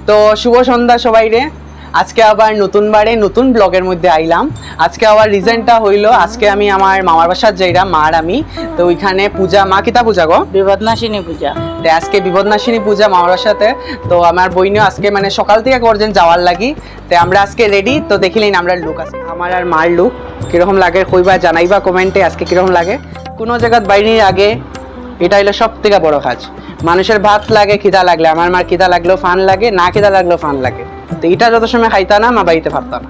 তো শুভ সন্ধ্যা সবাই রে। আজকে আবার নতুন বারে নতুন ব্লগের মধ্যে আইলাম। আজকে আবার রিজনটা হইলো, আজকে আমি আমার মামার বাসার যাইরা মার আমি তো ওইখানে পূজা, মা কিতা পূজা গো? বিপদনাশিনী পূজা। তো আজকে বিপদনাশিনী পূজা মামার বাসাতে। তো আমার বইনিও আজকে মানে সকাল থেকে করছেন যাওয়ার লাগি। তো আমরা আজকে রেডি, তো দেখিলেন আমরা লুক আছে আমার আর মার লুক কিরকম লাগে কইবা, জানাইবা কমেন্টে আজকে কিরকম লাগে। কোনো জায়গায় বাইরের আগে এটা হলো সব থেকে বড় কাজ। মানুষের ভাত লাগে খিদা লাগলে, আমার মার খিদা লাগলেও ফান লাগে, না খিদা লাগলেও ফান লাগে। তো এটা যত সময় খাইতা না, মা বাড়িতে ভাবতা না।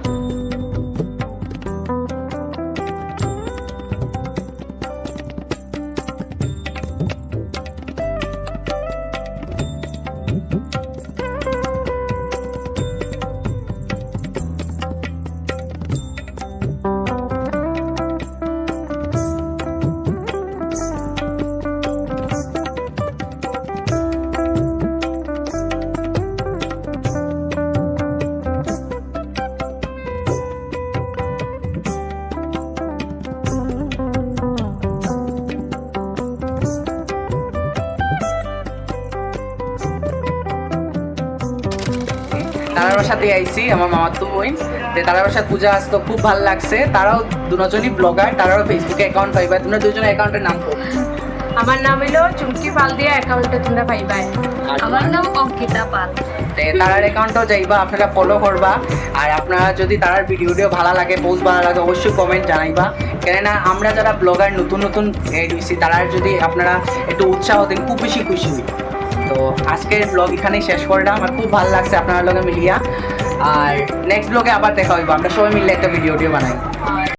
তারার বাসাতে আইছি, আমার মামার তো বোন। তারার বাসার পূজা আসতো, খুব ভালো লাগছে। তারাও দুজনই ব্লগার, তারাও ফেসবুকে অ্যাকাউন্ট পাইবা। তোমরা দুজনের অ্যাকাউন্টের নাম করো। আমার নাম হলো চুমকি পাল দিয়ে অ্যাকাউন্টে তোমরা পাইবাই। আমার নাম অঙ্কিতা পাল। তারার অ্যাকাউন্টও যাইবা, আপনারা ফলো করবা। আর আপনারা যদি তারার ভিডিও ভালো লাগে, পোস্ট ভালো লাগে, অবশ্যই কমেন্ট জানাইবা। কেননা আমরা যারা ব্লগার নতুন নতুন এড হইছি, তারার যদি আপনারা একটু উৎসাহ দেন, খুব বেশি খুশি হই। তো আজকের ব্লগ এখানেই শেষ করলাম। আমার খুব ভালো লাগছে আপনার লগে মিলিয়া। আর নেক্সট ব্লগে আবার দেখা হইব, আমরা সবাই মিলে একটা ভিডিও বানাই।